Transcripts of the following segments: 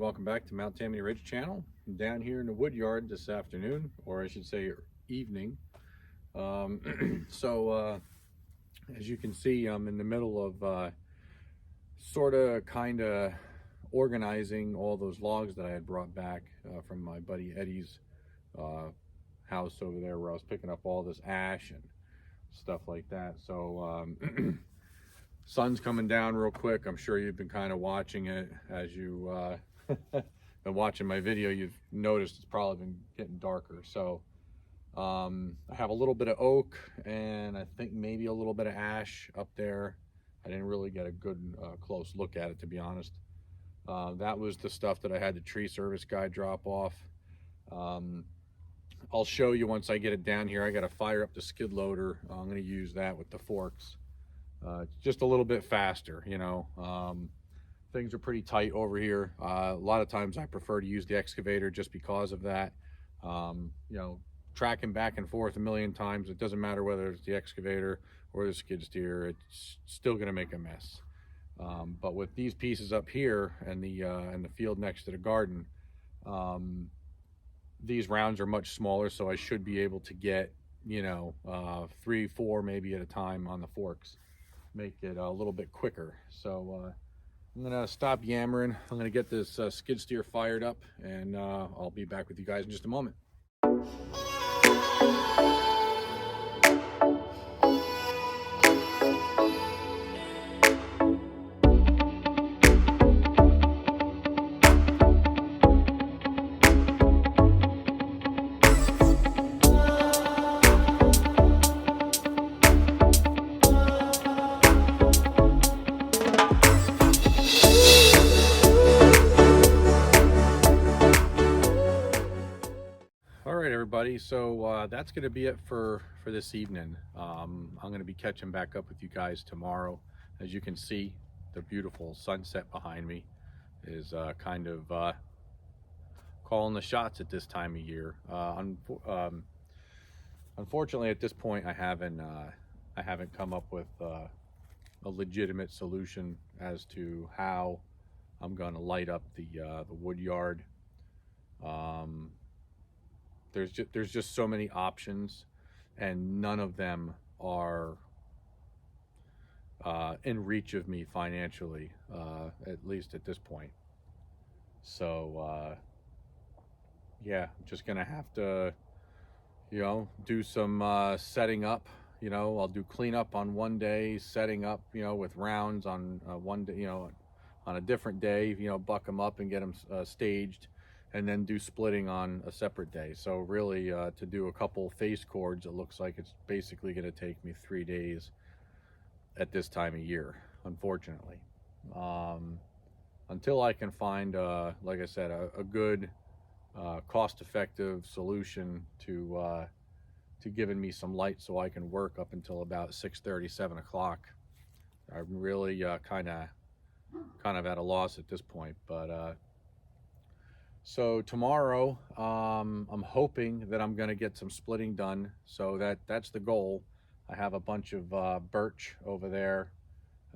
welcome back to Mount Tammany Ridge channel. I'm down here in the Woodyard this afternoon, or I should say evening. As you can see, I'm in the middle of kind of organizing all those logs that I had brought back from my buddy Eddie's house over there, where I was picking up all this ash and stuff like that. So sun's coming down real quick. I'm sure you've been kind of watching it. As you been watching my video, you've noticed it's probably been getting darker. So I have a little bit of oak and I think maybe a little bit of ash up there. I didn't really get a good close look at it, to be honest. That was the stuff that I had the tree service guy drop off. I'll show you once I get it down here. I got to fire up the skid loader. I'm going to use that with the forks. It's just a little bit faster, you know. Things are pretty tight over here. A lot of times I prefer to use the excavator just because of that. You know, tracking back and forth a million times, it doesn't matter whether it's the excavator or the skid steer, it's still going to make a mess. But with these pieces up here and the field next to the garden, these rounds are much smaller, so I should be able to get, you know, 3, 4 maybe at a time on the forks, make it a little bit quicker. So I'm gonna stop yammering. I'm gonna get this skid steer fired up, and I'll be back with you guys in just a moment. Everybody, so that's going to be it for this evening. I'm going to be catching back up with you guys tomorrow. As you can see, the beautiful sunset behind me is kind of calling the shots at this time of year. Unfortunately, at this point, I haven't come up with a legitimate solution as to how I'm going to light up the Woodyard. There's just so many options, and none of them are in reach of me financially, at least at this point. So yeah, I'm just gonna have to, you know, do some setting up. You know, I'll do cleanup on one day, setting up, you know, with rounds on one day, you know, on a different day, you know, buck them up and get them staged, and then do splitting on a separate day. So really, to do a couple face cords, it looks like it's basically going to take me 3 days at this time of year, unfortunately. Until I can find, like I said, a good cost-effective solution to giving me some light so I can work up until about 6:30, 7 o'clock. I'm really kind of at a loss at this point, but so tomorrow, I'm hoping that I'm going to get some splitting done. So that's the goal. I have a bunch of birch over there.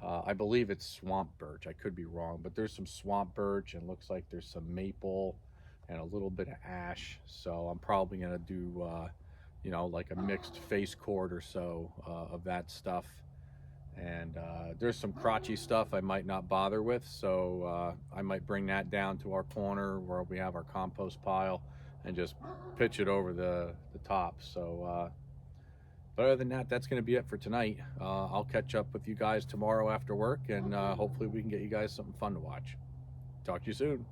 I believe it's swamp birch. I could be wrong, but there's some swamp birch, and looks like there's some maple and a little bit of ash. So I'm probably going to do, you know, like a mixed face cord or so of that stuff. And there's some crotchy stuff I might not bother with, so I might bring that down to our corner where we have our compost pile and just pitch it over the top. So but other than that, that's going to be it for tonight. I'll catch up with you guys tomorrow after work, and hopefully we can get you guys something fun to watch. Talk to you soon.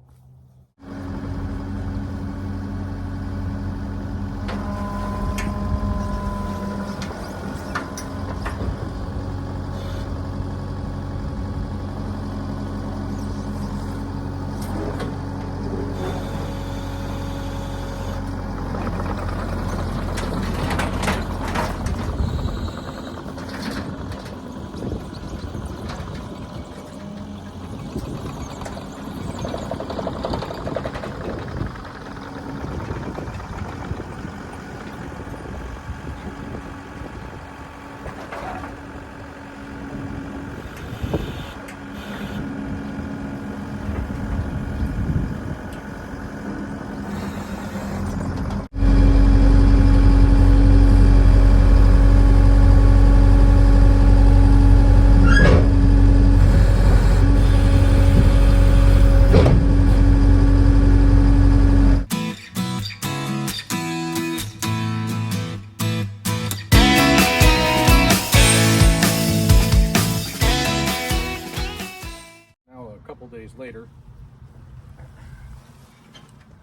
couple days later.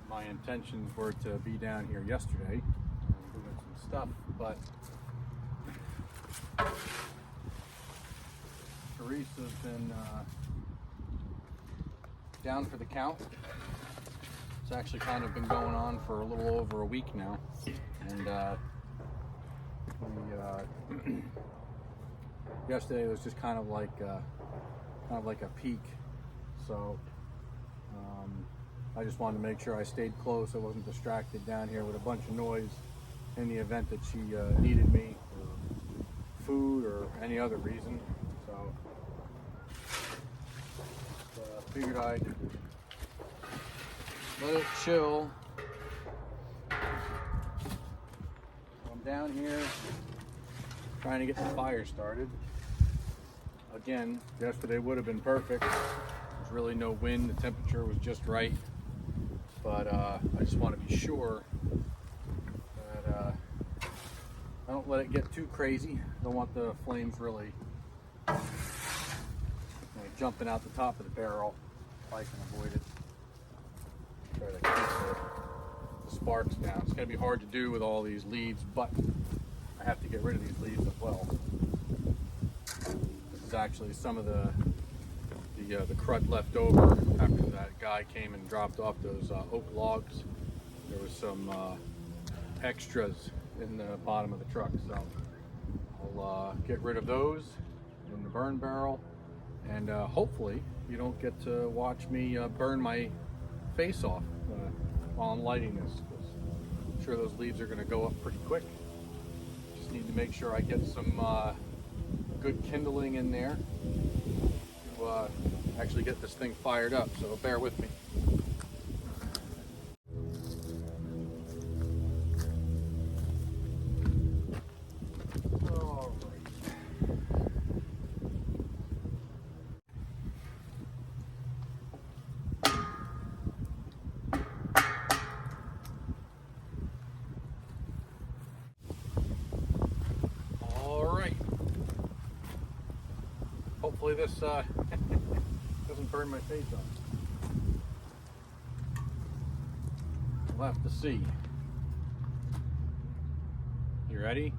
My intentions were to be down here yesterday doing some stuff, but Teresa's been down for the count. It's actually kind of been going on for a little over a week now, and yesterday was just kind of like a peak. So I just wanted to make sure I stayed close. I wasn't distracted down here with a bunch of noise in the event that she needed me for food or any other reason. So figured I'd let it chill. I'm down here trying to get the fire started. Again, yesterday would have been perfect. There's really no wind, the temperature was just right. But I just want to be sure that I don't let it get too crazy. Don't want the flames really jumping out the top of the barrel if I can avoid it. Try to keep the sparks down. It's going to be hard to do with all these leaves, but I have to get rid of these leaves as well. This is actually some of the crud left over after that guy came and dropped off those oak logs. There was some extras in the bottom of the truck, so I'll get rid of those in the burn barrel, and hopefully you don't get to watch me burn my face off while I'm lighting this, because I'm sure those leaves are going to go up pretty quick. Just need to make sure I get some good kindling in there to actually get this thing fired up, so bear with me. All right. Hopefully this doesn't burn my face off. We'll have to see. You ready?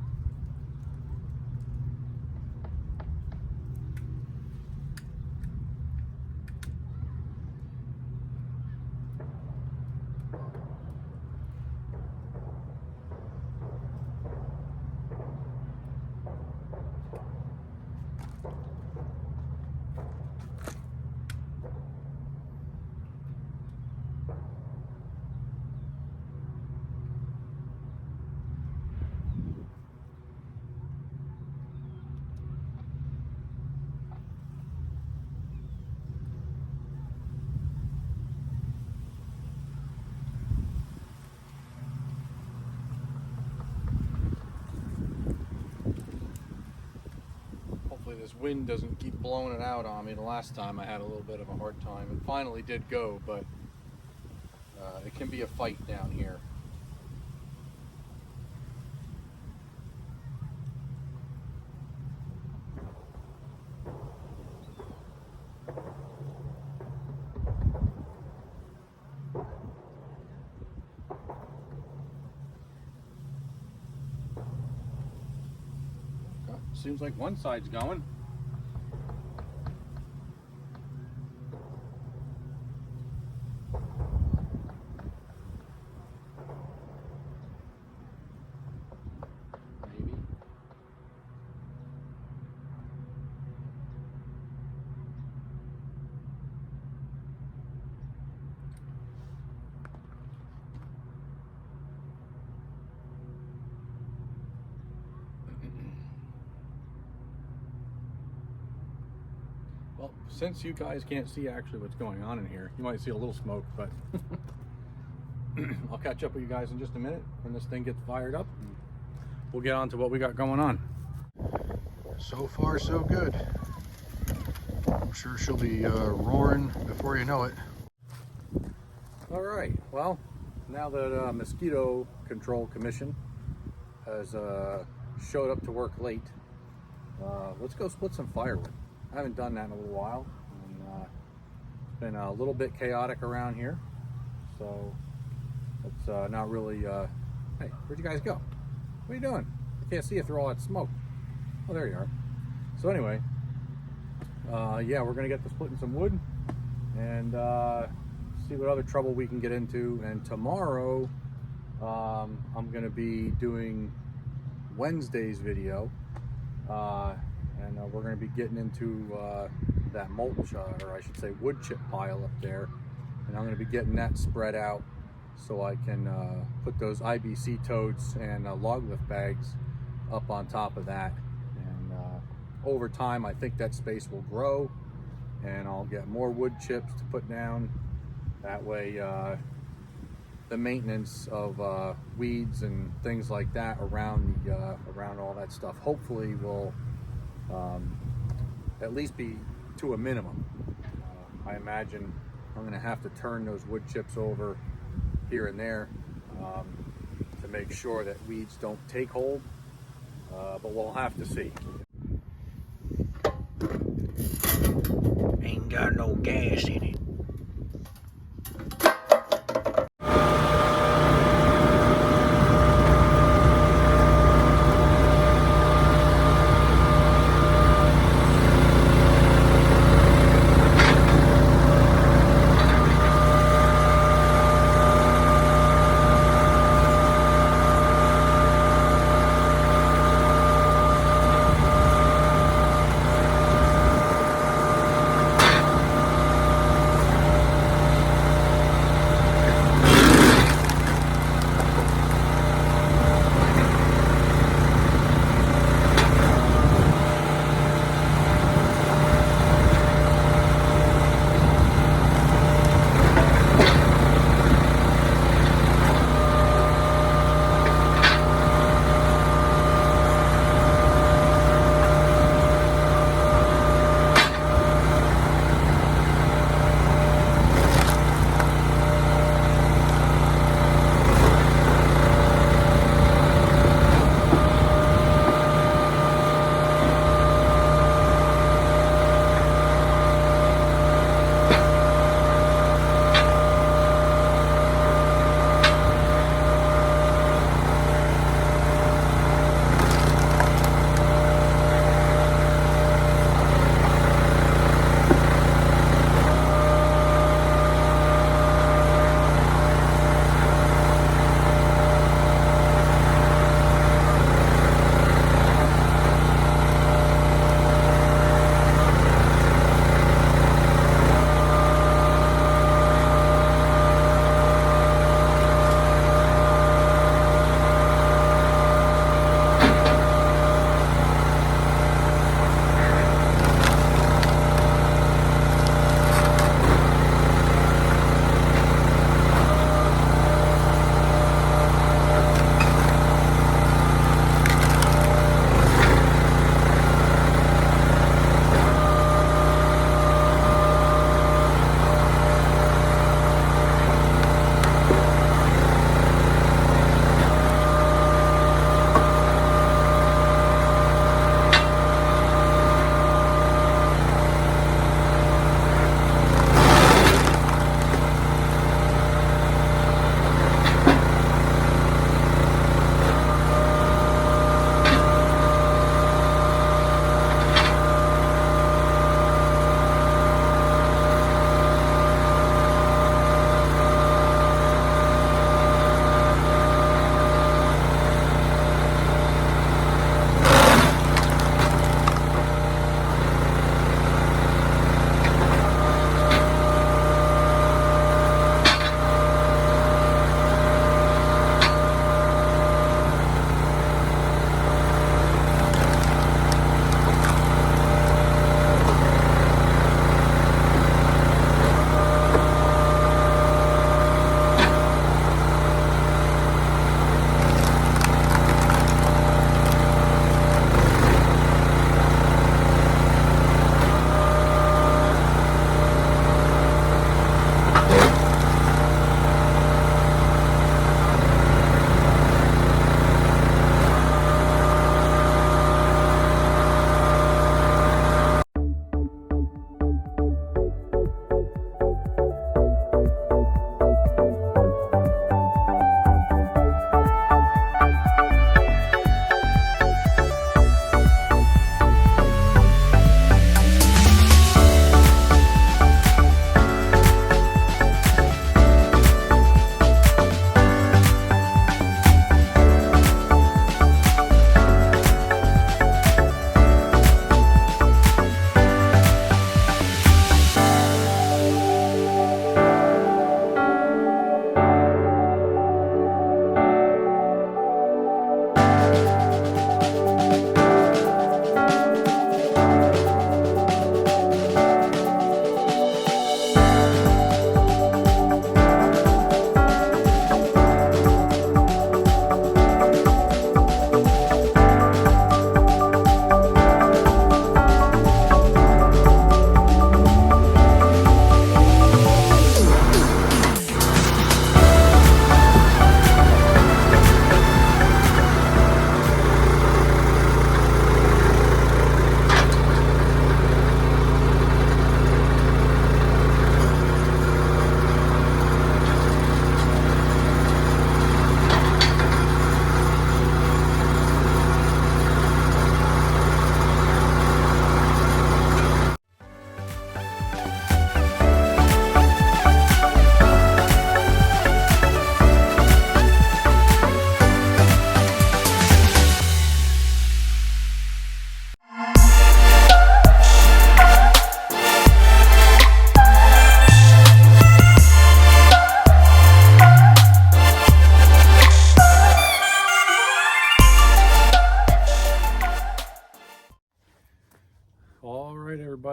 This wind doesn't keep blowing it out on me. The last time I had a little bit of a hard time. It finally did go, but it can be a fight down here. Seems like one side's going. Maybe. Well, since you guys can't see actually what's going on in here, you might see a little smoke, but I'll catch up with you guys in just a minute when this thing gets fired up. We'll get on to what we got going on. So far, so good. I'm sure she'll be roaring before you know it. All right, well, now that Mosquito Control Commission has showed up to work late, let's go split some firewood. I haven't done that in a little while, and been a little bit chaotic around here, so it's not really. Hey, where'd you guys go? What are you doing? I can't see you through all that smoke. Oh, there you are. So anyway, yeah, we're gonna get to splitting some wood and see what other trouble we can get into. And tomorrow, I'm gonna be doing Wednesday's video, and we're gonna be getting into that mulch, or I should say wood chip pile up there, and I'm gonna be getting that spread out so I can put those IBC totes and log lift bags up on top of that. And over time, I think that space will grow, and I'll get more wood chips to put down. That way, the maintenance of weeds and things like that around all that stuff hopefully will at least be to a minimum. I imagine I'm going to have to turn those wood chips over here and there to make sure that weeds don't take hold, but we'll have to see. Ain't got no gas in it.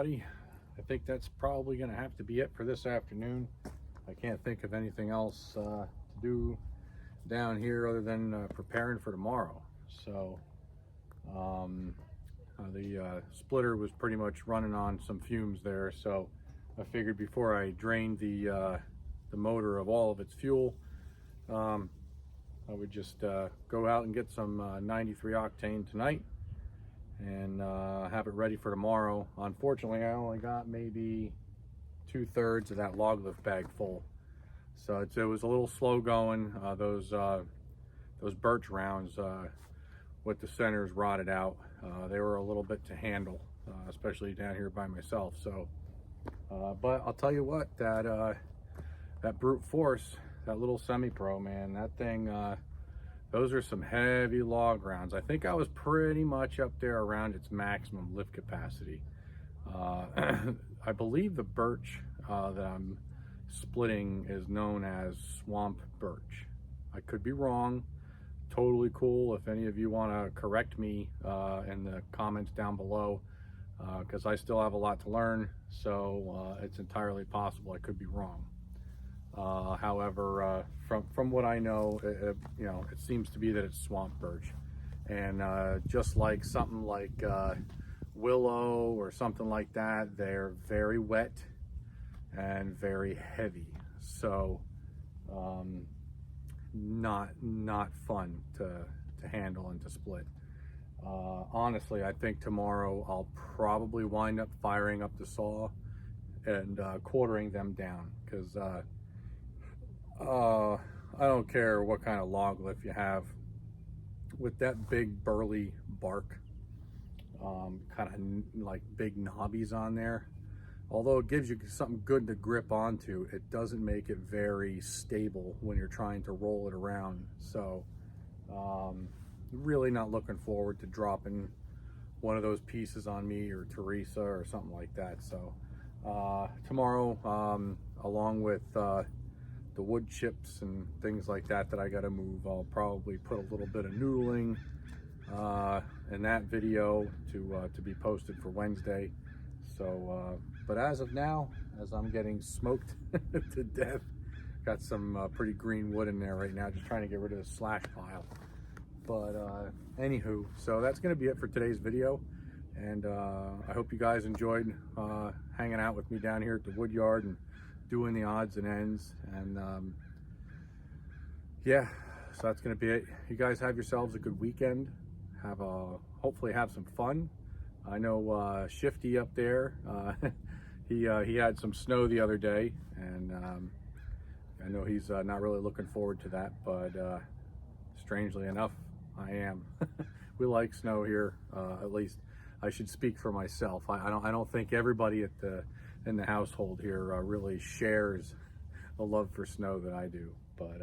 everybody. I think that's probably going to have to be it for this afternoon. I can't think of anything else to do down here other than preparing for tomorrow. So the splitter was pretty much running on some fumes there, so I figured before I drained the motor of all of its fuel, I would just go out and get some 93 octane tonight and have it ready for tomorrow. Unfortunately, I only got maybe 2/3 of that log lift bag full, so it was a little slow going. Those birch rounds with the centers rotted out. They were a little bit to handle, especially down here by myself. So, but I'll tell you what, that brute force, that little semi-pro, man, that thing, those are some heavy log rounds. I think I was pretty much up there around its maximum lift capacity. I believe the birch that I'm splitting is known as swamp birch. I could be wrong. Totally cool if any of you want to correct me in the comments down below, because I still have a lot to learn, so it's entirely possible I could be wrong. However, from what I know, it seems to be that it's swamp birch, and just like something like willow or something like that, they're very wet and very heavy, so not fun to handle and to split. Honestly, I think tomorrow I'll probably wind up firing up the saw and quartering them down, because I don't care what kind of log lift you have, with that big burly bark, kind of like big knobbies on there. Although it gives you something good to grip onto, it doesn't make it very stable when you're trying to roll it around. So really not looking forward to dropping one of those pieces on me or Teresa or something like that. So tomorrow, along with the wood chips and things like that I got to move, I'll probably put a little bit of noodling in that video to be posted for Wednesday. So but as of now, as I'm getting smoked to death, got some pretty green wood in there right now, just trying to get rid of the slash pile. But anywho, so that's going to be it for today's video, and I hope you guys enjoyed hanging out with me down here at the Woodyard and doing the odds and ends. And yeah, so that's going to be it. You guys have yourselves a good weekend. Hopefully have some fun. I know Shifty up there, he had some snow the other day, and I know he's not really looking forward to that, but strangely enough, I am. We like snow here, at least I should speak for myself. I don't think everybody in the household here really shares the love for snow that I do. But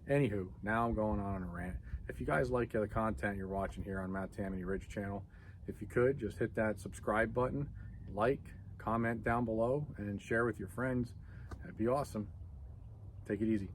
anywho, now I'm going on a rant. If you guys like the content you're watching here on Matt Tammany Ridge channel, if you could just hit that subscribe button, like, comment down below, and share with your friends. That'd be awesome. Take it easy.